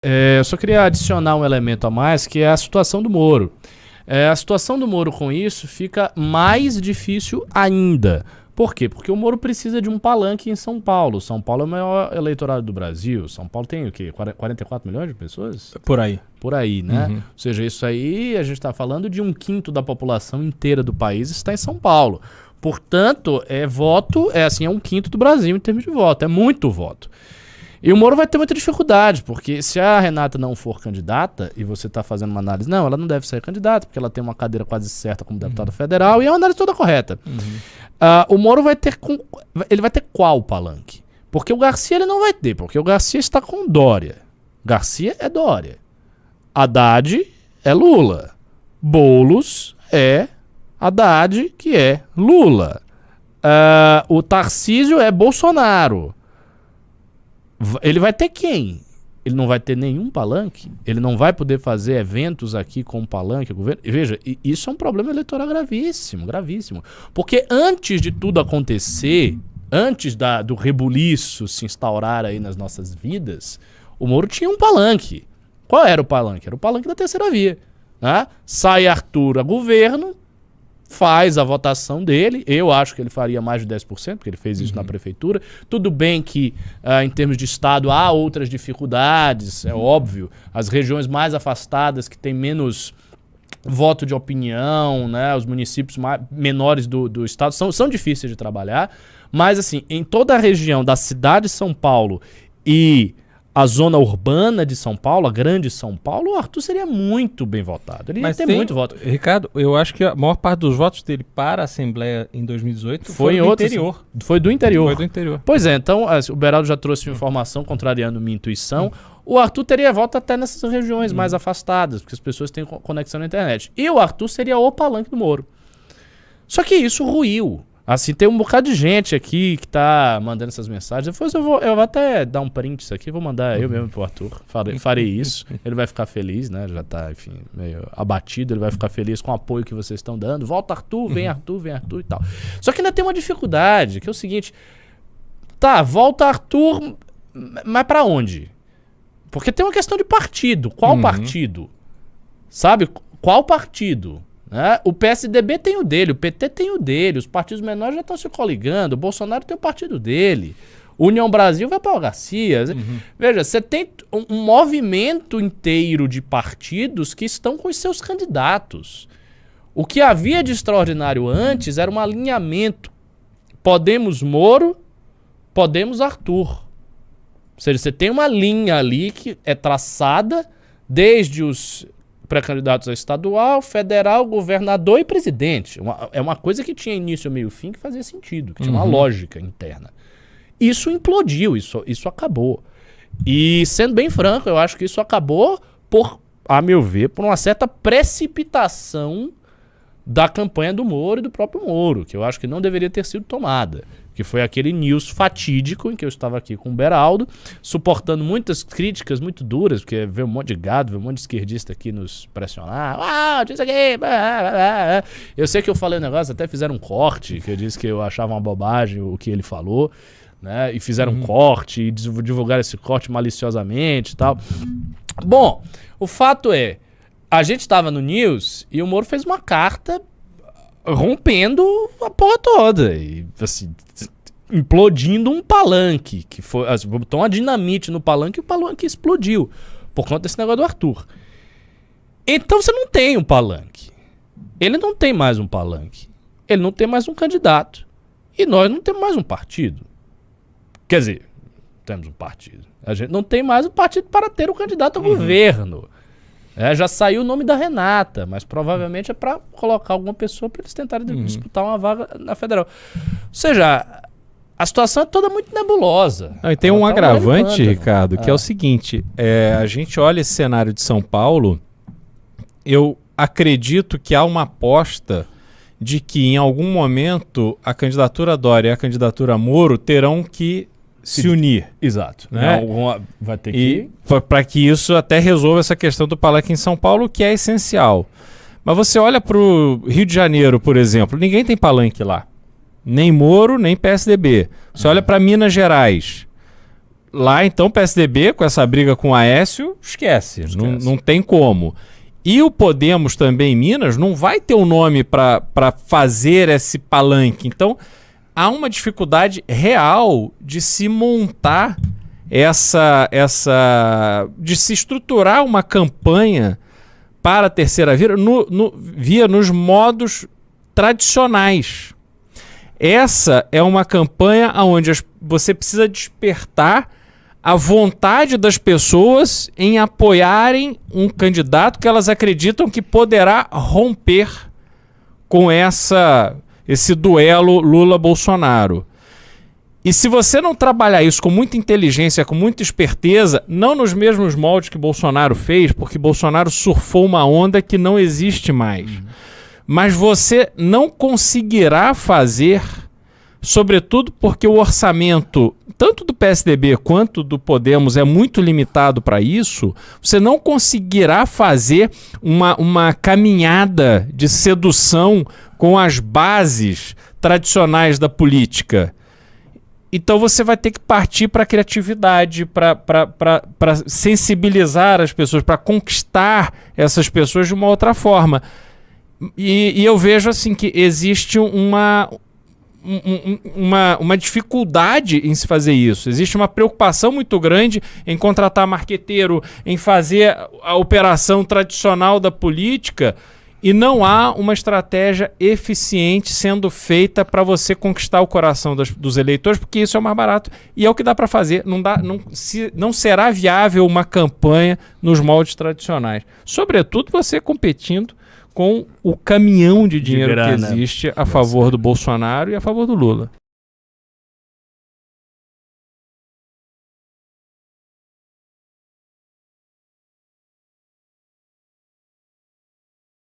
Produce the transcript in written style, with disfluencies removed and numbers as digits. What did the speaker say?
Eu só queria adicionar um elemento a mais, que é a situação do Moro. A situação do Moro com isso fica mais difícil ainda. Por quê? Porque o Moro precisa de um palanque em São Paulo. São Paulo é o maior eleitorado do Brasil. São Paulo tem o quê? 44 milhões de pessoas? Por aí. Por aí, né? Uhum. Ou seja, isso aí a gente está falando de 1/5 da população inteira do país está em São Paulo. Portanto, voto é 1/5 do Brasil em termos de voto. É muito voto. E o Moro vai ter muita dificuldade, porque se a Renata não for candidata, e você está fazendo uma análise, não, ela não deve ser candidata, porque ela tem uma cadeira quase certa como deputada federal, e é uma análise toda correta. O Moro vai ter ele vai ter qual palanque? Porque o Garcia ele não vai ter, porque o Garcia está com Dória. Garcia é Dória. Haddad é Lula. Boulos é Haddad, que é Lula. O Tarcísio é Bolsonaro. Ele vai ter quem? Ele não vai ter nenhum palanque? Ele não vai poder fazer eventos aqui com palanque? Governo? Veja, isso é um problema eleitoral gravíssimo, gravíssimo. Porque antes de tudo acontecer, antes do rebuliço se instaurar aí nas nossas vidas, o Moro tinha um palanque. Qual era o palanque? Era o palanque da terceira via. Né? Sai Arthur a governo, faz a votação dele, eu acho que ele faria mais de 10%, porque ele fez isso na prefeitura. Tudo bem que, em termos de estado, há outras dificuldades, é óbvio. As regiões mais afastadas, que têm menos voto de opinião, né, os municípios menores do estado, são difíceis de trabalhar. Mas, assim, em toda a região da cidade de São Paulo e a zona urbana de São Paulo, a grande São Paulo, o Arthur seria muito bem votado. Ele ia ter muito voto. Ricardo, eu acho que a maior parte dos votos dele para a Assembleia em 2018 foi do interior. Foi do interior. Foi do interior. Pois é, então o Beraldo já trouxe uma informação contrariando minha intuição. O Arthur teria voto até nessas regiões mais afastadas, porque as pessoas têm conexão na internet. E o Arthur seria o palanque do Moro. Só que isso ruiu. Assim, tem um bocado de gente aqui que tá mandando essas mensagens. Depois eu vou até dar um print isso aqui, vou mandar eu mesmo pro Arthur. Farei isso. Ele vai ficar feliz, né? Já tá, enfim, meio abatido. Ele vai ficar feliz com o apoio que vocês estão dando. Volta, Arthur, vem Arthur e tal. Só que ainda tem uma dificuldade, que é o seguinte. Tá, volta Arthur, mas pra onde? Porque tem uma questão de partido. Qual partido? Sabe? Qual partido? O PSDB tem o dele, o PT tem o dele, os partidos menores já estão se coligando, o Bolsonaro tem o partido dele, União Brasil vai para o Garcia. Veja, você tem um movimento inteiro de partidos que estão com os seus candidatos. O que havia de extraordinário antes era um alinhamento. Podemos Moro, podemos Arthur. Ou seja, você tem uma linha ali que é traçada desde os pré-candidatos a estadual, federal, governador e presidente. É uma coisa que tinha início, meio e fim, que fazia sentido, que tinha uma lógica interna. Isso implodiu, isso acabou. E, sendo bem franco, eu acho que isso acabou a meu ver, por uma certa precipitação da campanha do Moro e do próprio Moro, que eu acho que não deveria ter sido tomada. Que foi aquele news fatídico em que eu estava aqui com o Beraldo, suportando muitas críticas muito duras, porque veio um monte de gado, veio um monte de esquerdista aqui nos pressionar. Diz aqui. Eu sei que eu falei um negócio, até fizeram um corte, que eu disse que eu achava uma bobagem o que ele falou, né? E fizeram um corte e divulgaram esse corte maliciosamente e tal. Bom, o fato é, a gente estava no news e o Moro fez uma carta rompendo a porra toda e, assim, implodindo um palanque, que foi, botou uma dinamite no palanque e o palanque explodiu por conta desse negócio do Arthur. Então você não tem um palanque. Ele não tem mais um palanque. Ele não tem mais um candidato. E nós não temos mais um partido. Quer dizer, temos um partido. A gente não tem mais um partido para ter um candidato ao governo. Já saiu o nome da Renata, mas provavelmente é para colocar alguma pessoa para eles tentarem disputar uma vaga na federal. Ou seja, a situação é toda muito nebulosa. E tem um agravante, Ricardo, que é o seguinte, a gente olha esse cenário de São Paulo, eu acredito que há uma aposta de que em algum momento a candidatura Dória e a candidatura Moro terão que se unir. Exato. Né? Vai ter que... Para que isso até resolva essa questão do palanque em São Paulo, que é essencial. Mas você olha para o Rio de Janeiro, por exemplo, ninguém tem palanque lá. Nem Moro, nem PSDB. Você olha para Minas Gerais. lá então o PSDB, com essa briga com o Aécio, esquece. Não tem como. E o Podemos também em Minas não vai ter um nome para fazer esse palanque. Então, há uma dificuldade real de se montar de se estruturar uma campanha para a terceira via nos modos tradicionais. Essa é uma campanha onde você precisa despertar a vontade das pessoas em apoiarem um candidato que elas acreditam que poderá romper com esse duelo Lula-Bolsonaro. E se você não trabalhar isso com muita inteligência, com muita esperteza, não nos mesmos moldes que Bolsonaro fez, porque Bolsonaro surfou uma onda que não existe mais, mas você não conseguirá fazer, sobretudo porque o orçamento, tanto do PSDB quanto do Podemos, é muito limitado para isso, você não conseguirá fazer uma caminhada de sedução com as bases tradicionais da política. Então você vai ter que partir para a criatividade, para sensibilizar as pessoas, para conquistar essas pessoas de uma outra forma. E eu vejo assim que existe uma dificuldade em se fazer isso. Existe uma preocupação muito grande em contratar marqueteiro, em fazer a operação tradicional da política, e não há uma estratégia eficiente sendo feita para você conquistar o coração dos eleitores, porque isso é o mais barato e é o que dá para fazer. Não será viável uma campanha nos moldes tradicionais. Sobretudo você competindo com o caminhão de dinheiro que existe a favor do Bolsonaro e a favor do Lula.